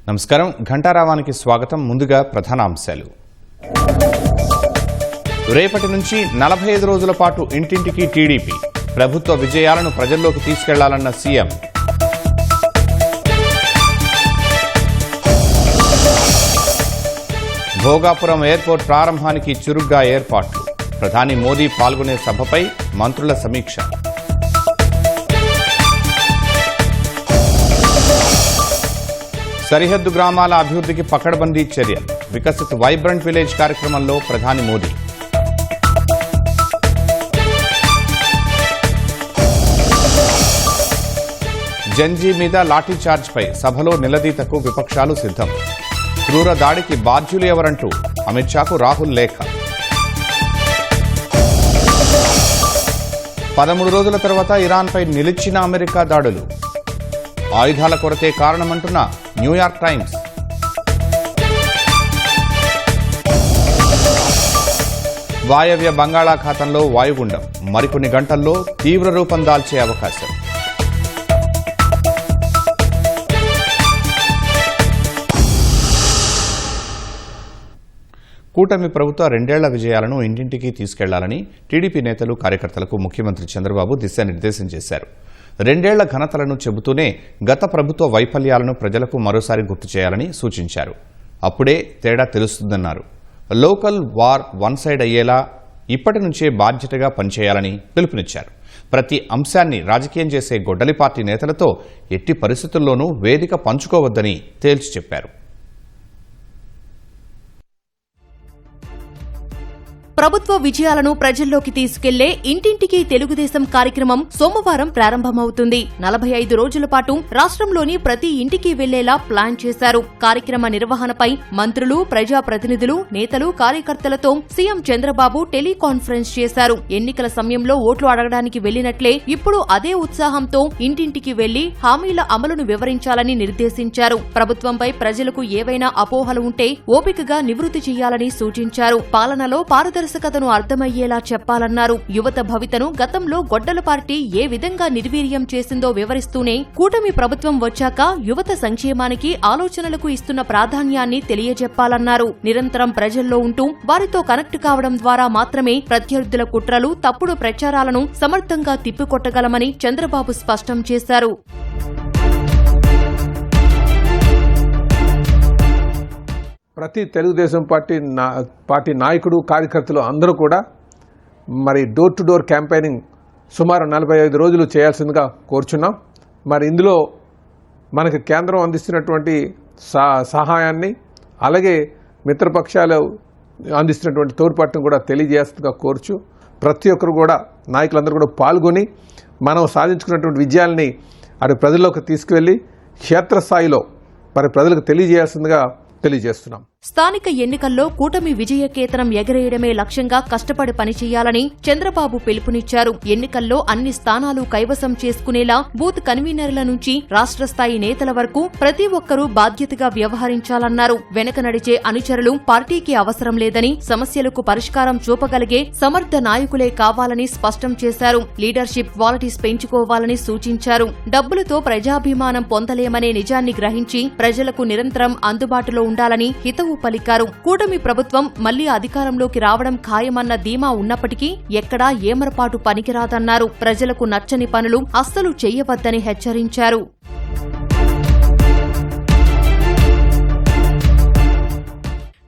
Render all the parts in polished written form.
నమస్కారం, ఘంటారావానికి స్వాగతం. ముందుగా ప్రధాన అంశాలు. రేపటి నుంచి 45 రోజుల పాటు ఇంటింటికి టీడీపీ, ప్రభుత్వ విజయాలను ప్రజల్లోకి తీసుకెళ్లాలన్న సీఎం. భోగాపురం ఎయిర్పోర్ట్ ప్రారంభానికి చురుగ్గా ఏర్పాట్లు, ప్రధాని మోదీ పాల్గొనే సభపై మంత్రుల సమీక్ష. సరిహద్దు గ్రామాల అభివృద్ధికి పకడ్బందీ చర్య, వికసిత్ వైబ్రెంట్ విలేజ్ కార్యక్రమంలో ప్రధాని మోదీ. జంజీ మీద లాఠీచార్జ్పై సభలో నిలదీతకు విపక్షాలు సిద్ధం. క్రూర దాడికి బాధ్యులు ఎవరంటూ అమిత్ షాకు రాహుల్ లేఖ. 13 రోజుల తర్వాత ఇరాన్పై నిలిచిన అమెరికా దాడులు, ఆయుధాల కొరతే కారణమంటున్న న్యూయార్క్ టైమ్స్. వాయవ్య బంగాళాఖాతంలో వాయుగుండం మరికొన్ని గంటల్లో తీవ్ర రూపం దాల్చే అవకాశం. కూటమి ప్రభుత్వ 2 ఏళ్ల విజయాలను ఇంటింటికి తీసుకెళ్లాలని టీడీపీ నేతలు, కార్యకర్తలకు ముఖ్యమంత్రి చంద్రబాబు దిశానిర్దేశం చేశారు. 2 ఏళ్ల ఘనతలను చెబుతూనే గత ప్రభుత్వ వైఫల్యాలను ప్రజలకు మరోసారి గుర్తు చేయాలని సూచించారు. అప్పుడే తేడా తెలుస్తుందన్నారు. లోకల్ వార్ వన్ సైడ్ అయ్యేలా ఇప్పటి నుంచే బాధ్యతగా పనిచేయాలని పిలుపునిచ్చారు. ప్రతి అంశాన్ని రాజకీయం చేసే గొడ్డలి పార్టీ నేతలతో ఎట్టి పరిస్థితుల్లోనూ వేదిక పంచుకోవద్దని తేల్చి చెప్పారు. ప్రభుత్వ విజయాలను ప్రజల్లోకి తీసుకెళ్లే ఇంటింటికి తెలుగుదేశం కార్యక్రమం సోమవారం ప్రారంభమవుతుంది. 45 రోజుల పాటు రాష్ట్రంలోని ప్రతి ఇంటికి వెళ్లేలా ప్లాన్ చేశారు. కార్యక్రమ నిర్వహణపై మంత్రులు, ప్రజాప్రతినిధులు, నేతలు, కార్యకర్తలతో సీఎం చంద్రబాబు టెలికాన్ఫరెన్స్ చేశారు. ఎన్నికల సమయంలో ఓట్లు అడగడానికి వెళ్లినట్లే ఇప్పుడు అదే ఉత్సాహంతో ఇంటింటికి వెళ్లి హామీల అమలును వివరించాలని నిర్దేశించారు. ప్రభుత్వంపై ప్రజలకు ఏవైనా అపోహలు ఉంటే ఓపికగా నివృత్తి చేయాలని సూచించారు. పాలనలో పారదర్శకతను అర్థమయ్యేలా చెప్పాలన్నారు. యువత భవితను గతంలో గొడ్డల పార్టీ ఏ విధంగా నిర్వీర్యం చేసిందో వివరిస్తూనే కూటమి ప్రభుత్వం వచ్చాక యువత సంక్షేమానికి, ఆలోచనలకు ఇస్తున్న ప్రాధాన్యాన్ని తెలియజెప్పాలన్నారు. నిరంతరం ప్రజల్లో ఉంటూ వారితో కనెక్ట్ కావడం ద్వారా మాత్రమే ప్రత్యర్థుల కుట్రలు, తప్పుడు ప్రచారాలను సమర్థంగా తిప్పికొట్టగలమని చంద్రబాబు స్పష్టం చేశారు. ప్రతి తెలుగుదేశం పార్టీ నాయకుడు, కార్యకర్తలు అందరూ కూడా మరి డోర్ టు డోర్ క్యాంపెయినింగ్ సుమారు 45 రోజులు చేయాల్సిందిగా కోరుచున్నాం. మరి ఇందులో మనకి కేంద్రం అందిస్తున్నటువంటి సహాయాన్ని, అలాగే మిత్రపక్షాలు అందిస్తున్నటువంటి తోడ్పాటును కూడా తెలియజేస్తుందిగా కోరుచు ప్రతి ఒక్కరు కూడా, నాయకులందరూ కూడా పాల్గొని మనం సాధించుకున్నటువంటి విజయాల్ని అటు ప్రజల్లోకి తీసుకువెళ్ళి క్షేత్రస్థాయిలో మరి ప్రజలకు తెలియజేయాల్సిందిగా తెలియజేస్తున్నాం. స్థానిక ఎన్నికల్లో కూటమి విజయకేతనం ఎగరేయడమే లక్ష్యంగా కష్టపడి పనిచేయాలని చంద్రబాబు పిలుపునిచ్చారు. ఎన్నికల్లో అన్ని స్థానాలు కైవసం చేసుకునేలా బూత్ కన్వీనర్ల నుంచి రాష్ట్ర స్థాయి నేతల వరకు ప్రతి ఒక్కరూ బాధ్యతగా వ్యవహరించాలన్నారు. వెనక నడిచే అనుచరులు పార్టీకి అవసరం లేదని, సమస్యలకు పరిష్కారం చూపగలిగే సమర్థ నాయకులే కావాలని స్పష్టం చేశారు. లీడర్షిప్ క్వాలిటీస్ పెంచుకోవాలని సూచించారు. డబ్బులతో ప్రజాభిమానం పొందలేమనే నిజాన్ని గ్రహించి ప్రజలకు నిరంతరం అందుబాటులో ఉండాలని హితవు పలికారు. కూటమి ప్రభుత్వం మళ్లీ అధికారంలోకి రావడం ఖాయమన్న ధీమా ఉన్నప్పటికీ ఎక్కడా ఏమరపాటు పనికిరాదన్నారు. ప్రజలకు నచ్చని పనులు అస్సలు చేయవద్దని హెచ్చరించారు.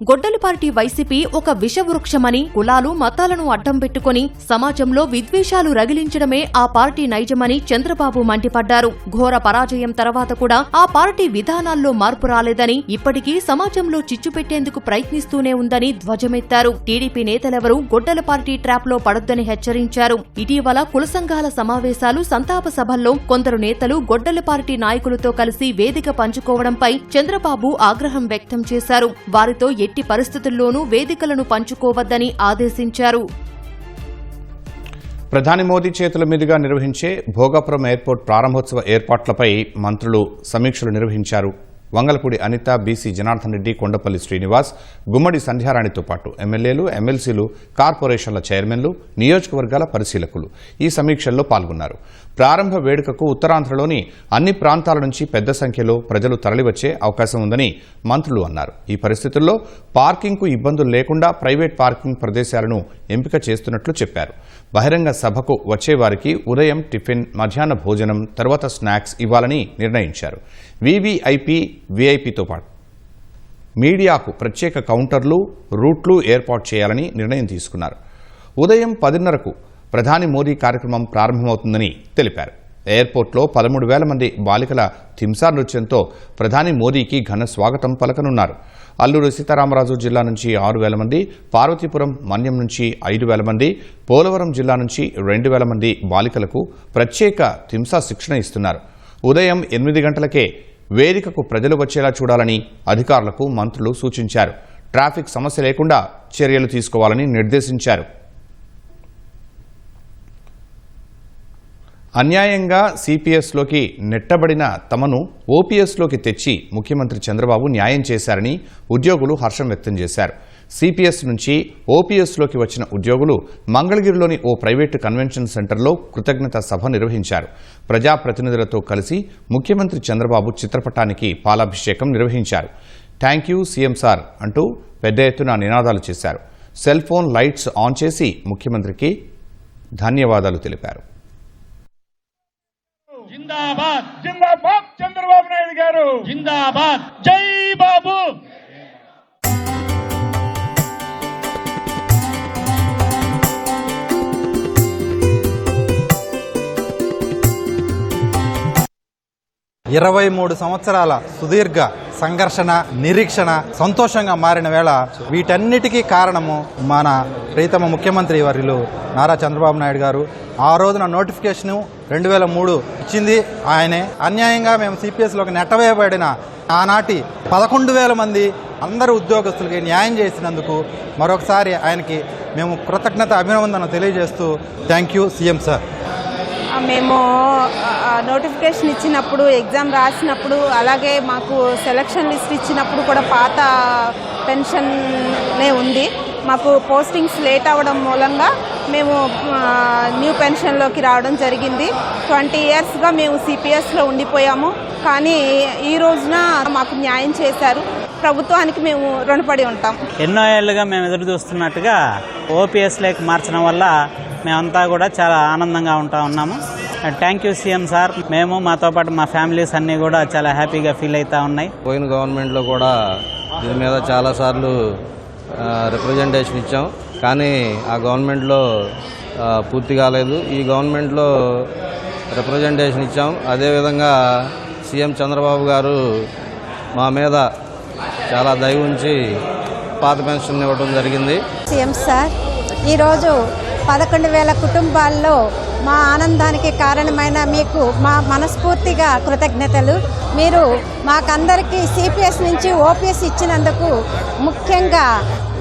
గొడ్డలి పార్టీ వైసీపీ ఒక విషవృక్షమని, కులాలు, మతాలను అడ్డం పెట్టుకుని సమాజంలో విద్వేషాలు రగిలించడమే ఆ పార్టీ నైజమని చంద్రబాబు మండిపడ్డారు. ఘోర పరాజయం తర్వాత కూడా ఆ పార్టీ విధానాల్లో మార్పు రాలేదని, ఇప్పటికీ సమాజంలో చిచ్చు పెట్టేందుకు ప్రయత్నిస్తూనే ఉందని ధ్వజమెత్తారు. టీడీపీ నేతలెవరూ గొడ్డల పార్టీ ట్రాప్లో పడొద్దని హెచ్చరించారు. ఇటీవల కుల సంఘాల సమావేశాలు, సంతాప సభల్లో కొందరు నేతలు గొడ్డల పార్టీ నాయకులతో కలిసి వేదిక పంచుకోవడంపై చంద్రబాబు ఆగ్రహం వ్యక్తం చేశారు. వారితో ఎట్టి పరిస్థితుల్లోనూ వేదికలను పంచుకోవద్దని ఆదేశించారు. ప్రధాని మోదీ చేతుల మీదుగా నిర్వహించే భోగాపురం ఎయిర్పోర్ట్ ప్రారంభోత్సవ ఏర్పాట్లపై మంత్రులు సమీక్షలు నిర్వహించారు. వంగలపూడి అనిత, బీసీ జనార్దన్ రెడ్డి, కొండపల్లి శ్రీనివాస్, గుమ్మడి సంధ్యారాణితో పాటు ఎమ్మెల్యేలు, ఎమ్మెల్సీలు, కార్పొరేషన్ల చైర్మన్లు, నియోజకవర్గాల పరిశీలకులు ఈ సమీక్షల్లో పాల్గొన్నారు. ప్రారంభ వేడుకకు ఉత్తరాంధ్రలోని అన్ని ప్రాంతాల నుంచి పెద్ద సంఖ్యలో ప్రజలు తరలివచ్చే అవకాశం ఉందని మంత్రులు అన్నారు. ఈ పరిస్థితుల్లో పార్కింగ్కు ఇబ్బందులు లేకుండా ప్రైవేట్ పార్కింగ్ ప్రదేశాలను ఎంపిక చేస్తున్నట్లు చెప్పారు. బహిరంగ సభకు వచ్చేవారికి ఉదయం టిఫిన్, మధ్యాహ్న భోజనం, తర్వాత స్నాక్స్ ఇవ్వాలని నిర్ణయించారు. వీవీఐపీ, వీఐపీతో పాటు మీడియాకు ప్రత్యేక కౌంటర్లు, రూట్లు ఏర్పాటు చేయాలని నిర్ణయం తీసుకున్నారు. ఉదయం 10:30కు ప్రధాని మోదీ కార్యక్రమం ప్రారంభమవుతుందని తెలిపారు. ఎయిర్పోర్ట్లో 13,000 మంది బాలికల థింసా నృత్యంతో ప్రధాని మోదీకి ఘన స్వాగతం పలకనున్నారు. అల్లూరు సీతారామరాజు జిల్లా నుంచి 6,000 మంది, పార్వతీపురం, మన్యం నుంచి 5,000 మంది, పోలవరం జిల్లా నుంచి 2,000 మంది బాలికలకు ప్రత్యేక థింసా శిక్షణ ఇస్తున్నారు. ఉదయం 8 గంటలకే వేదికకు ప్రజలు వచ్చేలా చూడాలని అధికారులకు మంత్రులు సూచించారు. ట్రాఫిక్ సమస్య లేకుండా చర్యలు తీసుకోవాలని నిర్దేశించారు. అన్యాయంగా సిపిఎస్లోకి నెట్టబడిన తమను ఓపీఎస్లోకి తెచ్చి ముఖ్యమంత్రి చంద్రబాబు న్యాయం చేశారని ఉద్యోగులు హర్షం వ్యక్తం చేశారు. సిపిఎస్ నుంచి ఓపీఎస్లోకి వచ్చిన ఉద్యోగులు మంగళగిరిలోని ఓ ప్రైవేటు కన్వెన్షన్ సెంటర్లో కృతజ్ఞత సభ నిర్వహించారు. ప్రజాప్రతినిధులతో కలిసి ముఖ్యమంత్రి చంద్రబాబు చిత్రపటానికి పాలాభిషేకం నిర్వహించారు. థ్యాంక్ యూ సీఎం సార్ అంటూ పెద్ద ఎత్తున నినాదాలు చేశారు. సెల్ ఫోన్ లైట్స్ ఆన్ చేసి ముఖ్యమంత్రికి ధన్యవాదాలు తెలిపారు. జిందాబాద్ జిందాబాద్ చంద్రబాబు నాయుడు గారు జిందాబాద్, జై బాబు. ఇరవై 23 సంవత్సరాల సుదీర్ఘ సంఘర్షణ, నిరీక్షణ సంతోషంగా మారిన వేళ వీటన్నిటికీ కారణము మన ప్రీతమ ముఖ్యమంత్రి వర్యులు నారా చంద్రబాబు నాయుడు గారు. ఆ రోజున నోటిఫికేషను 2003 ఇచ్చింది ఆయనే. అన్యాయంగా మేము సిపిఎస్లోకి నెట్టవేయబడిన ఆనాటి 11,000 మంది అందరు ఉద్యోగస్తులకి న్యాయం చేసినందుకు మరొకసారి ఆయనకి మేము కృతజ్ఞత అభినందన తెలియజేస్తూ థ్యాంక్ యూ సీఎం సార్. మేము నోటిఫికేషన్ ఇచ్చినప్పుడు, ఎగ్జామ్ రాసినప్పుడు, అలాగే మాకు సెలక్షన్ లిస్ట్ ఇచ్చినప్పుడు కూడా పాత పెన్షన్నే ఉంది. మాకు పోస్టింగ్స్ లేట్ అవ్వడం మూలంగా మేము న్యూ పెన్షన్లోకి రావడం జరిగింది. 20 ఇయర్స్గా మేము సిపిఎస్లో ఉండిపోయాము. కానీ ఈ రోజున మాకు న్యాయం చేశారు. ప్రభుత్వానికి మేము రుణపడి ఉంటాం. ఎన్నో ఏళ్ళుగా మేము ఎదురు చూస్తున్నట్టుగా ఓపీఎస్లోకి మార్చడం వల్ల మేమంతా కూడా చాలా ఆనందంగా ఉన్నాము. Thank you CM sir. మేము మాతో పాటు మా ఫ్యామిలీస్ అన్నీ కూడా చాలా హ్యాపీగా ఫీల్ అవుతూ ఉన్నాయి. పోయిన గవర్నమెంట్లో కూడా దీని మీద చాలాసార్లు రిప్రజెంటేషన్ ఇచ్చాం, కానీ ఆ గవర్నమెంట్లో పూర్తి కాలేదు. ఈ గవర్నమెంట్లో రిప్రజెంటేషన్ ఇచ్చాం. అదేవిధంగా సీఎం చంద్రబాబు గారు మా మీద చాలా దయ ఉంచి పాత పెన్షన్ ఇవ్వడం జరిగింది. సీఎం సార్, ఈరోజు 11,000 కుటుంబాల్లో మా ఆనందానికి కారణమైన మీకు మా మనస్ఫూర్తిగా కృతజ్ఞతలు. మీరు మాకందరికీ సిపిఎస్ నుంచి ఓపీఎస్ ఇచ్చినందుకు, ముఖ్యంగా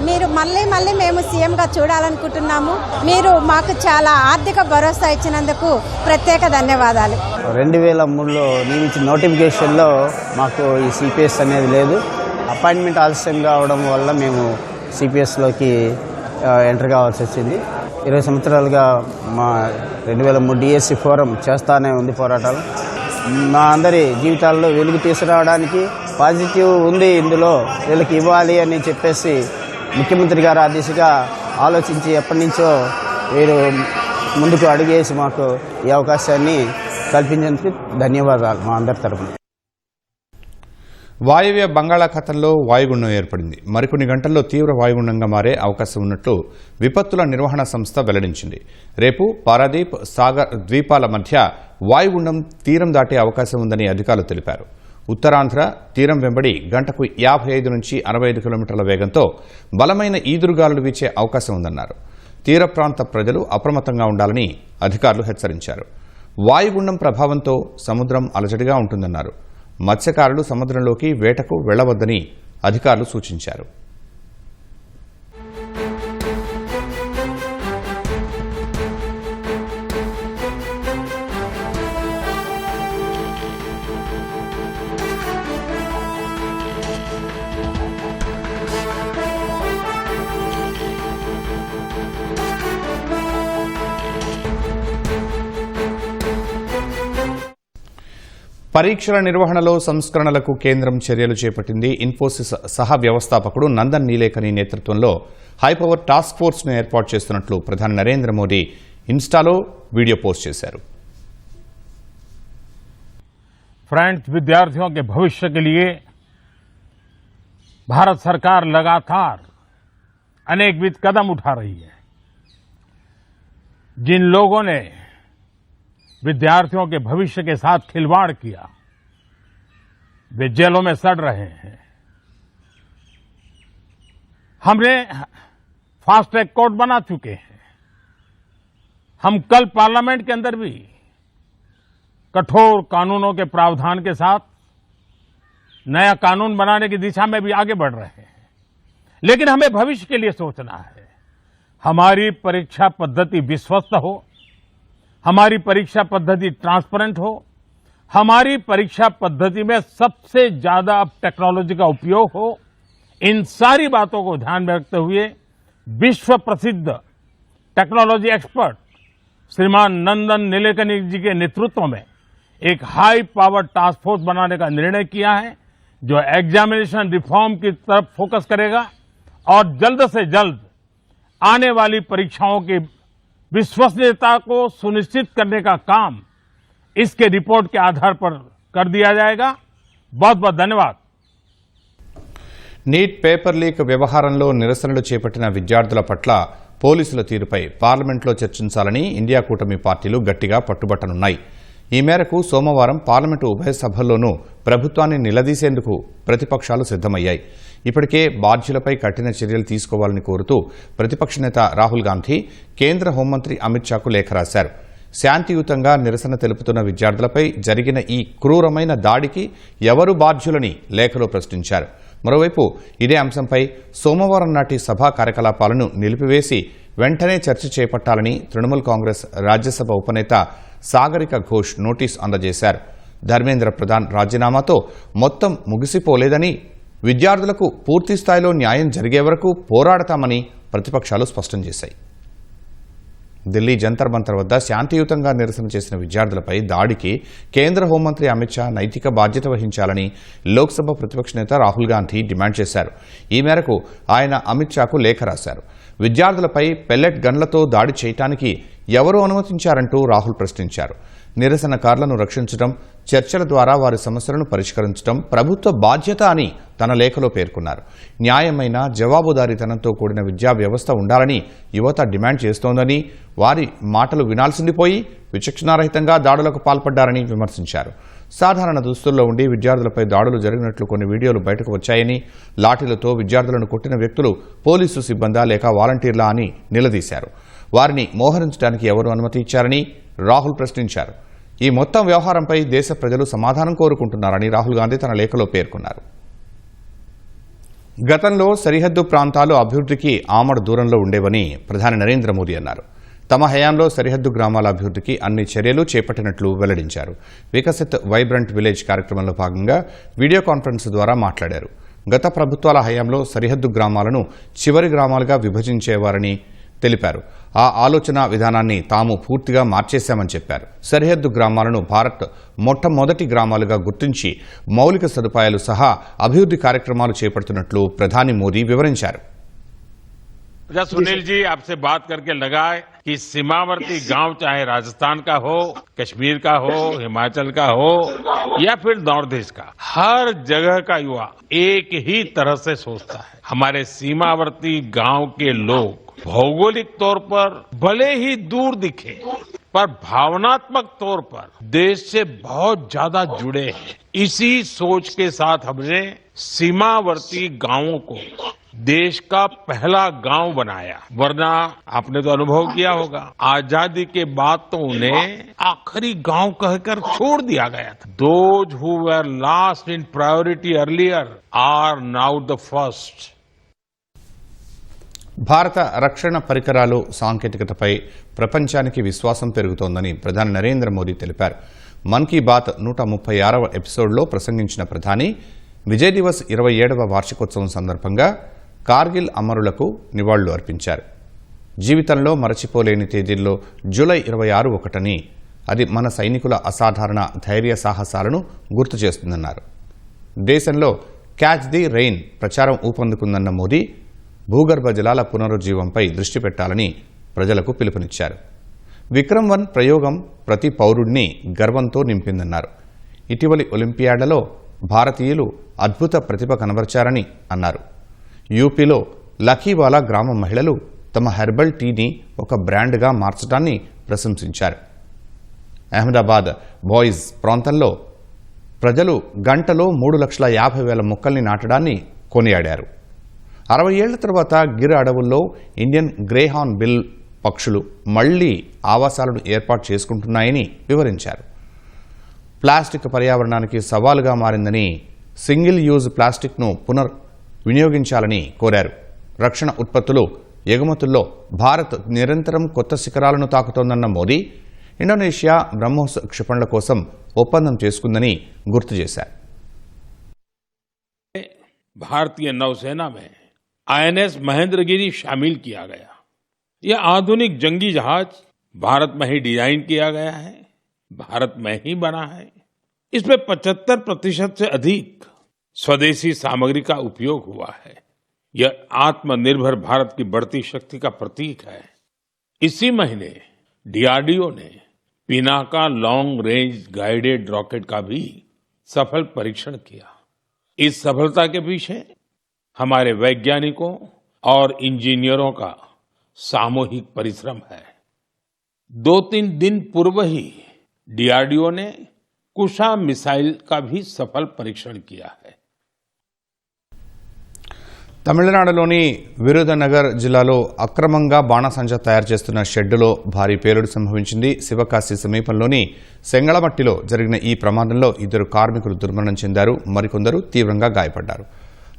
మీరు మళ్ళీ మేము సీఎంగా చూడాలనుకుంటున్నాము. మీరు మాకు చాలా ఆర్థిక భరోసా ఇచ్చినందుకు ప్రత్యేక ధన్యవాదాలు. 2003లో నియమించిన నోటిఫికేషన్లో మాకు ఈ సిపిఎస్ అనేది లేదు. అపాయింట్మెంట్ ఆలస్యంగా అవడం వల్ల మేము సిపిఎస్లోకి ఎంటర్ కావాల్సి వచ్చింది. 20 సంవత్సరాలుగా మా 2003 డిఎస్సి ఫోరం చేస్తానే ఉంది పోరాటాలు. మా అందరి జీవితాల్లో వెలుగు తీసుకురావడానికి పాజిటివ్ ఉంది, ఇందులో వీళ్ళకి ఇవ్వాలి అని చెప్పేసి ముఖ్యమంత్రి గారు ఆ దిశగా ఆలోచించి ఎప్పటి నుంచో వీరు ముందుకు అడుగేసి మాకు ఈ అవకాశాన్ని కల్పించేందుకు ధన్యవాదాలు మా అందరి తరపున. వాయువ్య బంగాళాఖాతంలో వాయుగుండం ఏర్పడింది. మరికొన్ని గంటల్లో తీవ్ర వాయుగుండంగా మారే అవకాశం ఉన్నట్లు విపత్తుల నిర్వహణ సంస్థ వెల్లడించింది. రేపు పారాదీప్, సాగర్ ద్వీపాల మధ్య వాయుగుండం తీరం దాటే అవకాశం ఉందని అధికారులు తెలిపారు. ఉత్తరాంధ్ర తీరం వెంబడి గంటకు 55 నుంచి 65 కిలోమీటర్ల వేగంతో బలమైన ఈదురుగాలులు వీచే అవకాశం ఉందన్నారు. తీర ప్రాంత ప్రజలు అప్రమత్తంగా ఉండాలని అధికారులు హెచ్చరించారు. వాయుగుండం ప్రభావంతో సముద్రం అలజడిగా ఉంటుందన్నారు. మత్స్యకారులు సముద్రంలోకి వేటకు వెళ్లవద్దని అధికారులు సూచించారు. పరీక్షల నిర్వహణలో సంస్కరణలకు కేంద్రం చర్యలు చేపట్టింది. ఇన్ఫోసిస్ సహ వ్యవస్థాపకుడు నందన్ నీలేకని నేతృత్వంలో హైపవర్ టాస్క్ ఫోర్స్ను ఏర్పాటు చేస్తున్నట్లు ప్రధాని నరేంద్ర మోదీ ఇన్స్టాలో వీడియో పోస్ట్ చేశారు. फ्रेंड्स, विद्यार्थियों के भविष्य के लिए भारत सरकार लगातार अनेकविध कदम उठा रही है. जिन लोगों ने विद्यार्थियों के भविष्य के साथ खिलवाड़ किया वे जेलों में सड़ रहे हैं. हमने फास्ट ट्रैक कोर्ट बना चुके हैं. हम कल पार्लियामेंट के अंदर भी कठोर कानूनों के प्रावधान के साथ नया कानून बनाने की दिशा में भी आगे बढ़ रहे हैं. लेकिन हमें भविष्य के लिए सोचना है. हमारी परीक्षा पद्धति विश्वस्त हो, हमारी परीक्षा पद्धति ट्रांसपेरेंट हो, हमारी परीक्षा पद्धति में सबसे ज्यादा अब टेक्नोलॉजी का उपयोग हो. इन सारी बातों को ध्यान में रखते हुए विश्व प्रसिद्ध टेक्नोलॉजी एक्सपर्ट श्रीमान नंदन नीलेकनी जी के नेतृत्व में एक हाई पावर टास्क फोर्स बनाने का निर्णय किया है, जो एग्जामिनेशन रिफॉर्म की तरफ फोकस करेगा और जल्द से जल्द आने वाली परीक्षाओं की विश्वसनीयता को सुनिश्चित करने का काम इसके रिपोर्ट के आधार पर कर दिया जाएगा. बहुत बहुत धन्यवाद. నీట్ పేపర్ లీక్ వ్యవహారంలో నిరసనలు చేపట్టిన విద్యార్థుల పట్ల పోలీసుల తీరుపై పార్లమెంట్లో చర్చించాలని ఇండియా కూటమి పార్టీలు గట్టిగా పట్టుబట్టనున్నాయి. ఈ మేరకు సోమవారం పార్లమెంటు ఉభయ సభల్లోనూ ప్రభుత్వాన్ని నిలదీసేందుకు ప్రతిపక్షాలు సిద్దమయ్యాయి. ఇప్పటికే బాధ్యులపై కఠిన చర్యలు తీసుకోవాలని కోరుతూ ప్రతిపక్ష నేత రాహుల్ గాంధీ కేంద్ర హోంమంత్రి అమిత్ షాకు లేఖ రాశారు. శాంతియుతంగా నిరసన తెలుపుతున్న విద్యార్థులపై జరిగిన ఈ క్రూరమైన దాడికి ఎవరు బాధ్యులని లేఖలో ప్రశ్నించారు. మరోవైపు ఇదే అంశంపై సోమవారం నాటి సభా కార్యకలాపాలను నిలిపివేసి వెంటనే చర్చ చేపట్టాలని తృణమూల్ కాంగ్రెస్ రాజ్యసభ ఉపనేత సాగరిక ఘోష్ నోటీస్ అందజేశారు. ధర్మేంద్ర ప్రధాన్ రాజీనామాతో మొత్తం ముగిసిపోలేదని, విద్యార్థులకు పూర్తిస్థాయిలో న్యాయం జరిగే వరకు పోరాడతామని ప్రతిపక్షాలు స్పష్టం చేశాయి. ఢిల్లీ జంతర్ మంతర్ వద్ద శాంతియుతంగా నిరసన చేసిన విద్యార్థులపై దాడికి కేంద్ర హోంమంత్రి అమిత్ షా నైతిక బాధ్యత వహించాలని లోక్సభ ప్రతిపక్ష నేత రాహుల్ గాంధీ డిమాండ్ చేశారు. ఈ మేరకు ఆయన అమిత్ షాకు లేఖ రాశారు. విద్యార్థులపై పెల్లెట్ గన్లతో దాడి చేయడానికి ఎవరు అనుమతించారంటూ రాహుల్ ప్రశ్నించారు. నిరసనకారులను రక్షించడం, చర్చల ద్వారా వారి సమస్యలను పరిష్కరించడం ప్రభుత్వ బాధ్యత అని తన లేఖలో పేర్కొన్నారు. న్యాయమైన జవాబుదారీతనంతో కూడిన విద్యా వ్యవస్థ ఉండాలని యువత డిమాండ్ చేస్తోందని, వారి మాటలు వినాల్సింది పోయి విచక్షణారహితంగా దాడులకు పాల్పడ్డారని విమర్శించారు. సాధారణ దుస్తుల్లో ఉండి విద్యార్థులపై దాడులు జరిగినట్లు కొన్ని వీడియోలు బయటకు వచ్చాయని, లాఠీలతో విద్యార్థులను కొట్టిన వ్యక్తులు పోలీసు సిబ్బందా లేక వాలంటీర్లా అని నిలదీశారు. వారిని మోహరించడానికి ఎవరు అనుమతి ఇచ్చారని రాహుల్ ప్రశ్నించారు. ఈ మొత్తం వ్యవహారంపై దేశ ప్రజలు సమాధానం కోరుకుంటున్నారని రాహుల్ గాంధీ తన లేఖలో పేర్కొన్నారు. గతంలో సరిహద్దు ప్రాంతాలు అభివృద్ధికి ఆమడు దూరంలో ఉండేవని ప్రధాని నరేంద్ర మోదీ అన్నారు. తమ హయాంలో సరిహద్దు గ్రామాల అభివృద్ధికి అన్ని చర్యలు చేపట్టినట్లు వెల్లడించారు. వికసిత్ వైబ్రెంట్ విలేజ్ కార్యక్రమంలో భాగంగా వీడియో కాన్ఫరెన్స్ ద్వారా మాట్లాడారు. గత ప్రభుత్వాల హయాంలో సరిహద్దు గ్రామాలను చివరి గ్రామాలుగా విభజించేవారని తెలిపారు. ఆ ఆలోచన విధానాన్ని తాము పూర్తిగా మార్చేశామని చెప్పారు. సరిహద్దు గ్రామాలను భారత్ మొట్టమొదటి గ్రామాలుగా గుర్తించి మౌలిక సదుపాయాలు సహా అభివృద్ధి కార్యక్రమాలు చేపడుతున్నట్లు ప్రధాని మోదీ వివరించారు. सुनील जी, आपसे बात करके लगा कि सीमावर्ती गांव चाहे राजस्थान का हो, कश्मीर का हो, हिमाचल का हो या फिर नॉर्थ ईस्ट का, हर जगह का युवा एक ही तरह से सोचता है. हमारे सीमावर्ती गांव के लोग भौगोलिक तौर पर भले ही दूर दिखे पर भावनात्मक तौर पर देश से बहुत ज्यादा जुड़े हैं. इसी सोच के साथ हमने सीमावर्ती गांवों को देश का पहला गांव बनाया. वरना आपने तो अनुभव किया होगा, आजादी के बाद तो उन्हें आखिरी गांव कहकर छोड़ दिया गया था. Those who were last in priority earlier are now the first. భారత రక్షణ పరికరాలు సాంకేతికతపై ప్రపంచానికి విశ్వాసం పెరుగుతోందని ప్రధాని నరేంద్ర మోదీ తెలిపారు. మన్ కీ బాత్ 136వ ఎపిసోడ్లో ప్రసంగించిన ప్రధాని విజయ్ దివస్ 27వ వార్షికోత్సవం సందర్భంగా కార్గిల్ అమరులకు నివాళులు అర్పించారు. జీవితంలో మరచిపోలేని తేదీల్లో జూలై 26 ఒకటని అది మన సైనికుల అసాధారణ ధైర్య సాహసాలను గుర్తు చేస్తుందన్నారు. దేశంలో క్యాచ్ ది రెయిన్ ప్రచారం ఊపందుకుందన్న మోదీ భూగర్భ జలాల పునరుజ్జీవంపై దృష్టి పెట్టాలని ప్రజలకు పిలుపునిచ్చారు. విక్రమ్-1 ప్రయోగం ప్రతి పౌరుడిని గర్వంతో నింపిందన్నారు. ఇటీవలి ఒలింపియాడ్లలో భారతీయులు అద్భుత ప్రతిభ కనబర్చారని అన్నారు. యూపీలో లఖీవాలా గ్రామ మహిళలు తమ హెర్బల్ టీని ఒక బ్రాండ్గా మార్చడాన్ని ప్రశంసించారు. అహ్మదాబాద్ బాయ్స్ ప్రాంతంలో ప్రజలు గంటలో 3,50,000 మొక్కల్ని నాటడాన్ని కొనియాడారు. 60 ఏళ్ల తర్వాత గిర్ అడవుల్లో ఇండియన్ గ్రేహార్న్ బిల్ పక్షులు మళ్లీ ఆవాసాలను ఏర్పాటు చేసుకుంటున్నాయని వివరించారు. ప్లాస్టిక్ పర్యావరణానికి సవాలుగా మారిందని, సింగిల్ యూజ్ ప్లాస్టిక్ను వినియోగించాలని కోరారు. రక్షణ ఉత్పత్తులు ఎగుమతుల్లో భారత్ నిరంతరం కొత్త శిఖరాలను తాకుతోందన్న మోదీ ఇండోనేషియా బ్రహ్మోస్ క్షిపణుల కోసం ఒప్పందం చేసుకుందని గుర్తు చేశారు. भारतीय नौसेना में आईएनएस महेंद्रगिरी शामिल किया गया। यह आधुनिक जंगी जहाज भारत में ही डिजाइन किया गया है, भारत में ही बना है। इसमें 75% से अधिक स्वदेशी सामग्री का उपयोग हुआ है। यह आत्मनिर्भर भारत की बढ़ती शक्ति का प्रतीक है। इसी महीने डीआरडीओ ने Pinaka long range guided rocket का भी सफल परीक्षण किया। इस सफलता के पीछे हमारे वैज्ञानिकों और इंजीनियरों का सामूहिक परिश्रम है। 2-3 दिन पूर्व ही डीआरडीओ ने कुशा मिसाइल का भी सफल परीक्षण किया है। తమిళనాడులోని విరుధనగర్ జిల్లాలో అక్రమంగా బాణసంచా తయారు చేస్తున్న షెడ్డులో భారీ పేలుడు సంభవించింది. శివకాశి సమీపంలోని సెంగళమట్టిలో జరిగిన ఈ ప్రమాదంలో 2 కార్మికులు దుర్మరణం చెందారు. మరికొందరు తీవ్రంగా గాయపడ్డారు.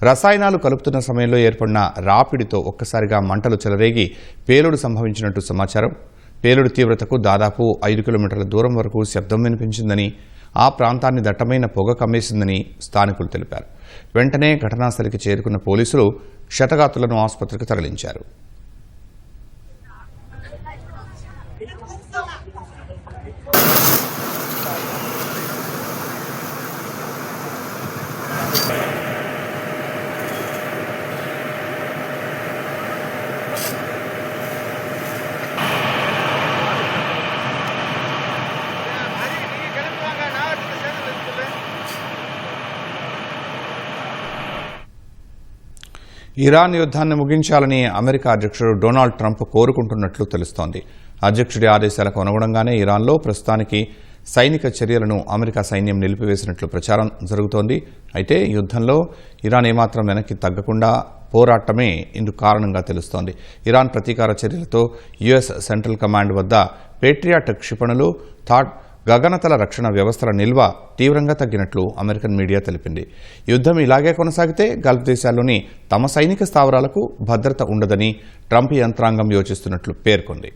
రసాయనాలు కలుపుతున్న సమయంలో ఏర్పడిన రాపిడితో ఒక్కసారిగా మంటలు చెలరేగి పేలుడు సంభవించినట్టు సమాచారం. పేలుడు తీవ్రతకు దాదాపు 5 కిలోమీటర్ల దూరం వరకు శబ్దం వినిపించిందని, ఆ ప్రాంతాన్ని దట్టమైన పొగ కమ్మేసిందని స్థానికులు తెలిపారు. వెంటనే ఘటనాస్థలికి చేరుకున్న పోలీసులు క్షతగాత్రులను ఆసుపత్రికి తరలించారు. ఇరాన్ యుద్ధాన్ని ముగించాలని అమెరికా అధ్యక్షుడు డొనాల్డ్ ట్రంప్ కోరుకుంటున్నట్లు తెలుస్తోంది. అధ్యక్షుడి ఆదేశాలకు అనుగుణంగానే ఇరాన్లో ప్రస్తుతానికి సైనిక చర్యలను అమెరికా సైన్యం నిలిపివేసినట్లు ప్రచారం జరుగుతోంది. అయితే యుద్ధంలో ఇరాన్ ఏమాత్రం వెనక్కి తగ్గకుండా పోరాటమే ఇందుకు కారణంగా తెలుస్తోంది. ఇరాన్ ప్రతీకార చర్యలతో యుఎస్ సెంట్రల్ కమాండ్ వద్ద పేట్రియాట్ క్షిపణులు, థాడ్ గగనతల రక్షణ వ్యవస్థల నిల్వ తీవ్రంగా తగ్గినట్లు అమెరికన్ మీడియా తెలిపింది. యుద్ధం ఇలాగే కొనసాగితే గల్ఫ్ దేశాల్లోని తమ సైనిక స్థావరాలకు భద్రత ఉండదని ట్రంప్ యంత్రాంగం యోచిస్తున్నట్లు పేర్కొంది.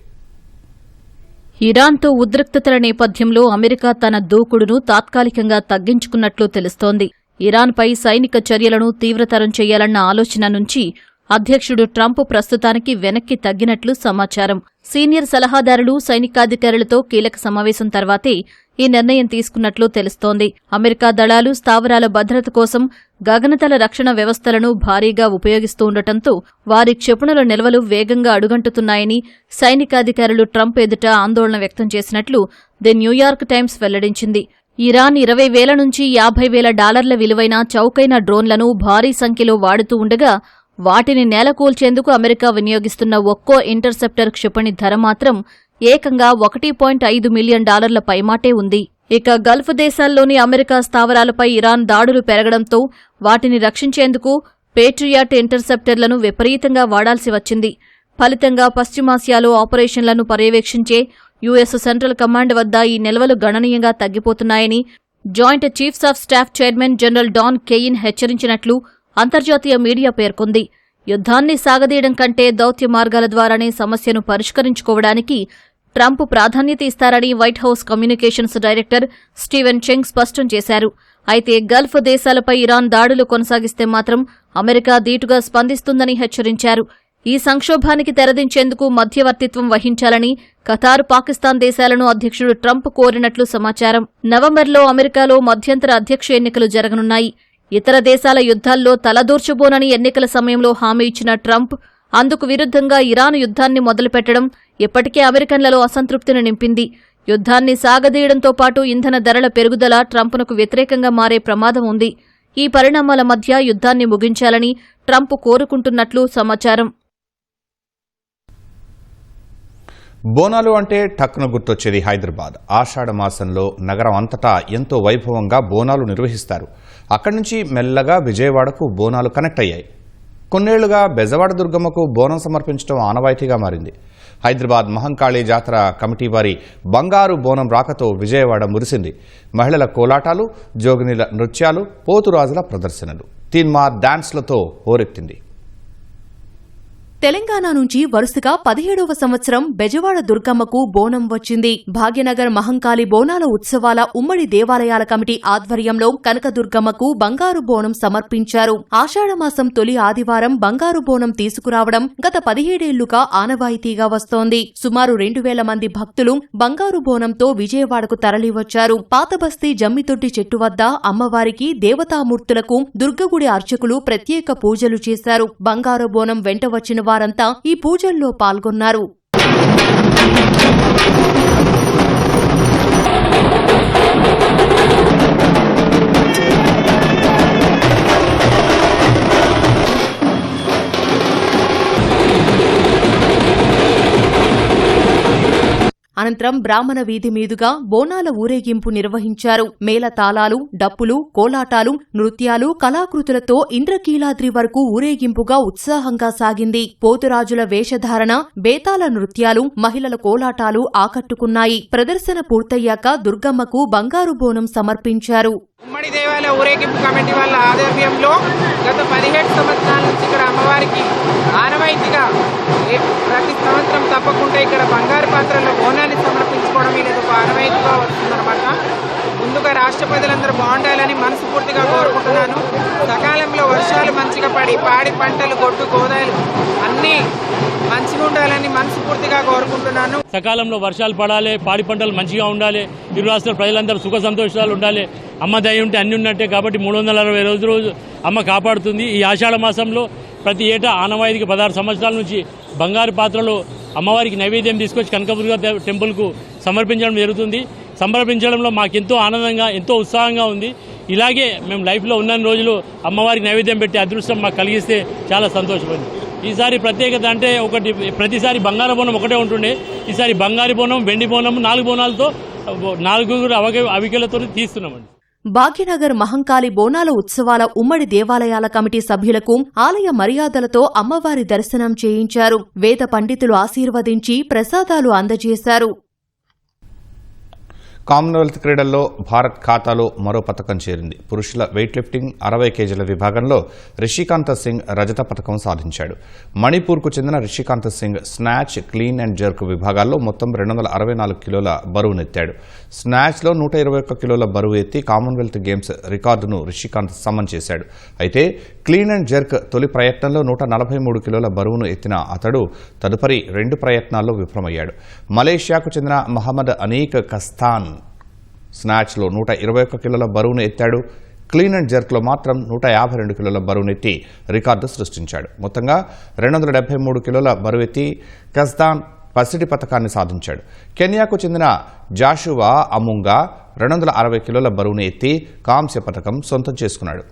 ఇరాన్తో ఉద్రిక్తతల నేపథ్యంలో అమెరికా తన దూకుడును తాత్కాలికంగా తగ్గించుకున్నట్లు తెలుస్తోంది. ఇరాన్పై సైనిక చర్యలను తీవ్రతరం చేయాలన్న ఆలోచన నుంచి అధ్యక్షుడు ట్రంప్ ప్రస్తుతానికి వెనక్కి తగ్గినట్లు సమాచారం. సీనియర్ సలహాదారులు, సైనికాధికారులతో కీలక సమావేశం తర్వాతే ఈ నిర్ణయం తీసుకున్నట్లు తెలుస్తోంది. అమెరికా దళాలు స్థావరాల భద్రత కోసం గగనతల రక్షణ వ్యవస్థలను భారీగా ఉపయోగిస్తూ ఉండటంతో వారి క్షిపణుల నిల్వలు వేగంగా అడుగంటుతున్నాయని సైనికాధికారులు ట్రంప్ ఎదుట ఆందోళన వ్యక్తం చేసినట్లు ది న్యూయార్క్ టైమ్స్ వెల్లడించింది. ఇరాన్ 20,000 నుంచి $50,000 విలువైన చౌకైన డ్రోన్లను భారీ సంఖ్యలో వాడుతూ ఉండగా వాటిని నేలకూల్చేందుకు అమెరికా వినియోగిస్తున్న ఒక్కో ఇంటర్సెప్టర్ క్షిపణి ధర మాత్రం ఏకంగా $1.5 మిలియన్ పైమాటే ఉంది. ఇక గల్ఫ్ దేశాల్లోని అమెరికా స్థావరాలపై ఇరాన్ దాడులు పెరగడంతో వాటిని రక్షించేందుకు పేట్రియాట్ ఇంటర్సెప్టర్లను విపరీతంగా వాడాల్సి వచ్చింది. ఫలితంగా పశ్చిమాసియాలో ఆపరేషన్లను పర్యవేక్షించే యుఎస్ సెంట్రల్ కమాండ్ వద్ద ఈ నిల్వలు గణనీయంగా తగ్గిపోతున్నాయని joint chiefs of staff chairman general Dan Caine హెచ్చరించినట్లు అంతర్జాతీయ మీడియా పేర్కొంది. యుద్ధాన్ని సాగదీయడం కంటే దౌత్య మార్గాల ద్వారానే సమస్యను పరిష్కరించుకోవడానికి ట్రంప్ ప్రాధాన్యత ఇస్తారని White House communications director Steven Cheung స్పష్టం చేశారు. అయితే గల్ఫ్ దేశాలపై ఇరాన్ దాడులు కొనసాగిస్తే మాత్రం అమెరికా ధీటుగా స్పందిస్తుందని హెచ్చరించారు. ఈ సంక్షోభానికి తెరదించేందుకు మధ్యవర్తిత్వం వహించాలని ఖతార్, పాకిస్తాన్ దేశాలను అధ్యక్షుడు ట్రంప్ కోరినట్లు సమాచారం. నవంబర్లో అమెరికాలో మధ్యంతర అధ్యక్ష ఎన్నికలు జరగనున్నాయి. ఇతర దేశాల యుద్ధాల్లో తలదూర్చబోనని ఎన్నికల సమయంలో హామీ ఇచ్చిన ట్రంప్ అందుకు విరుద్ధంగా ఇరాన్ యుద్ధాన్ని మొదలుపెట్టడం ఇప్పటికే అమెరికన్లలో అసంతృప్తిని నింపింది. యుద్ధాన్ని సాగదీయడంతో పాటు ఇంధన ధరల పెరుగుదల ట్రంప్నకు వ్యతిరేకంగా మారే ప్రమాదం ఉంది. ఈ పరిణామాల మధ్య యుద్ధాన్ని ముగించాలని ట్రంప్ కోరుకుంటున్నట్లు సమాచారం. బోనాలు అంటే టక్కున గుర్తొచ్చేది హైదరాబాద్. ఆషాఢ మాసంలో నగరం అంతటా ఎంతో వైభవంగా బోనాలు నిర్వహిస్తారు. అక్కడి నుంచి మెల్లగా విజయవాడకు బోనాలు కనెక్ట్ అయ్యాయి. కొన్నేళ్లుగా బెజవాడ దుర్గమ్మకు బోనం సమర్పించడం ఆనవాయితీగా మారింది. హైదరాబాద్ మహంకాళి జాతర కమిటీ వారి బంగారు బోనం రాకతో విజయవాడ మురిసింది. మహిళల కోలాటాలు, జోగినీల నృత్యాలు, పోతురాజుల ప్రదర్శనలు, తీన్మార్ డాన్స్లతో హోరెత్తింది. తెలంగాణ నుంచి వరుసగా 17వ సంవత్సరం బెజవాడ దుర్గమ్మకు బోనం వచ్చింది. భాగ్యనగర్ మహంకాళి బోనాల ఉత్సవాల ఉమ్మడి దేవాలయాల కమిటీ ఆధ్వర్యంలో కనకదుర్గమ్మకు బంగారు బోనం సమర్పించారు. ఆషాఢమాసం తొలి ఆదివారం బంగారు బోనం తీసుకురావడం గత 17 ఏళ్లుగా ఆనవాయితీగా వస్తోంది. సుమారు 2000 మంది భక్తులు బంగారు బోనంతో విజయవాడకు తరలివచ్చారు. పాతబస్తీ జమ్మితొట్టి చెట్టు వద్ద అమ్మవారికి, దేవతామూర్తులకు దుర్గగుడి అర్చకులు ప్రత్యేక పూజలు చేశారు. బంగారు బోనం వెంట వచ్చిన వారంతా ఈ పూజల్లో పాల్గొన్నారు. అనంతరం బ్రాహ్మణ వీధి మీదుగా బోనాల ఊరేగింపు నిర్వహించారు. మేళతాళాలు, డప్పులు, కోలాటాలు, నృత్యాలు, కళాకృతులతో ఇంద్రకీలాద్రి వరకు ఊరేగింపుగా ఉత్సాహంగా సాగింది. పోతురాజుల వేషధారణ, బేతాల నృత్యాలు, మహిళల కోలాటాలు ఆకట్టుకున్నాయి. ప్రదర్శన పూర్తయ్యాక దుర్గమ్మకు బంగారు బోనం సమర్పించారు. ఉమ్మడి దేవాలయ ఊరేగింపు కమిటీ వాళ్ళ ఆధ్వర్యంలో గత 17 సంవత్సరాల నుంచి ఇక్కడ అమ్మవారికి ఆనవాయితీగా ప్రతి సంవత్సరం తప్పకుండా ఇక్కడ బంగారు పాత్రలో బోనాన్ని సమర్పించుకోవడం అనేది ఒక ఆనవాయితీగా వస్తుందన్నమాట. ముందుగా రాష్ట్ర ప్రజలందరూ బాగుండాలని మనస్ఫూర్తిగా కోరుకుంటున్నాను. సకాలంలో వర్షాలు మంచిగా పడి పాడి పంటలు, గొడ్డు గోదాలు అన్నీ మంచిగా ఉండాలని మనస్ఫూర్తిగా కోరుకుంటున్నాను. సకాలంలో వర్షాలు పడాలి, పాడి పంటలు మంచిగా ఉండాలి, ఇరు రాష్ట్రాల ప్రజలందరూ సుఖ సంతోషాలు ఉండాలి. అమ్మ దయ ఉంటే అన్ని ఉన్నట్టే. కాబట్టి 360 రోజు అమ్మ కాపాడుతుంది. ఈ ఆషాఢ మాసంలో ప్రతి ఏటా ఆనవాయితీకి 16 సంవత్సరాల నుంచి బంగారు పాత్రలో అమ్మవారికి నైవేద్యం తీసుకొచ్చి కనకదుర్గ టెంపుల్కు సమర్పించడం జరుగుతుంది. సమర్పించడంలో మాకెంతో ఆనందంగా, ఎంతో ఉత్సాహంగా ఉంది. ఇలాగే మేము లైఫ్లో ఉన్న రోజులు అమ్మవారికి నైవేద్యం పెట్టే అదృష్టం మాకు కలిగిస్తే చాలా సంతోషపడింది. ఈసారి ప్రత్యేకత అంటే ఒకటి, ప్రతిసారి బంగారు బోనం ఒకటే ఉంటుండే. ఈసారి బంగారు బోనం, వెండి బోనం 4 బోనాలతో 4 అవికలతో తీస్తున్నామండి. భాగ్యనగర్ మహంకాళి బోనాల ఉత్సవాల ఉమ్మడి దేవాలయాల కమిటీ సభ్యులకు ఆలయ మర్యాదలతో అమ్మవారి దర్శనం చేయించారు. వేద పండితులు ఆశీర్వదించి ప్రసాదాలు అందజేశారు. కామన్వెల్త్ క్రీడల్లో భారత్ ఖాతాలో మరో పతకం చేరింది. పురుషుల వెయిట్ లిఫ్టింగ్ 60 కేజీల విభాగంలో రిషికాంత్ సింగ్ రజత పతకం సాధించాడు. మణిపూర్కు చెందిన Rishikant Singh snatch, clean and jerk విభాగాల్లో మొత్తం 264 కిలోల బరువునెత్తాడు. స్నాచ్లో 121 కిలోల బరువు ఎత్తి కామన్వెల్త్ గేమ్స్ రికార్డును రిషికాంత్ సమన్ చేశాడు. అయితే క్లీన్ అండ్ జర్క్ తొలి ప్రయత్నంలో 143 కిలోల బరువును ఎత్తిన అతడు తదుపరి 2 ప్రయత్నాల్లో విఫలమయ్యాడు. మలేషియాకు చెందిన మహమ్మద్ అనీక్ కస్తాన్ స్నాచ్లో 121 కిలోల బరువును ఎత్తాడు. క్లీన్ అండ్ జర్క్లో మాత్రం 152 కిలోల బరువునెత్తి రికార్డు సృష్టించాడు. మొత్తంగా 273 కిలోల బరువెత్తి కస్తాన్ పసిడి పతకాన్ని సాధించాడు. కెన్యాకు చెందిన జాషువా అముంగా 260 కిలోల బరువును ఎత్తి కాంస్య పతకం సొంతం చేసుకున్నాడు.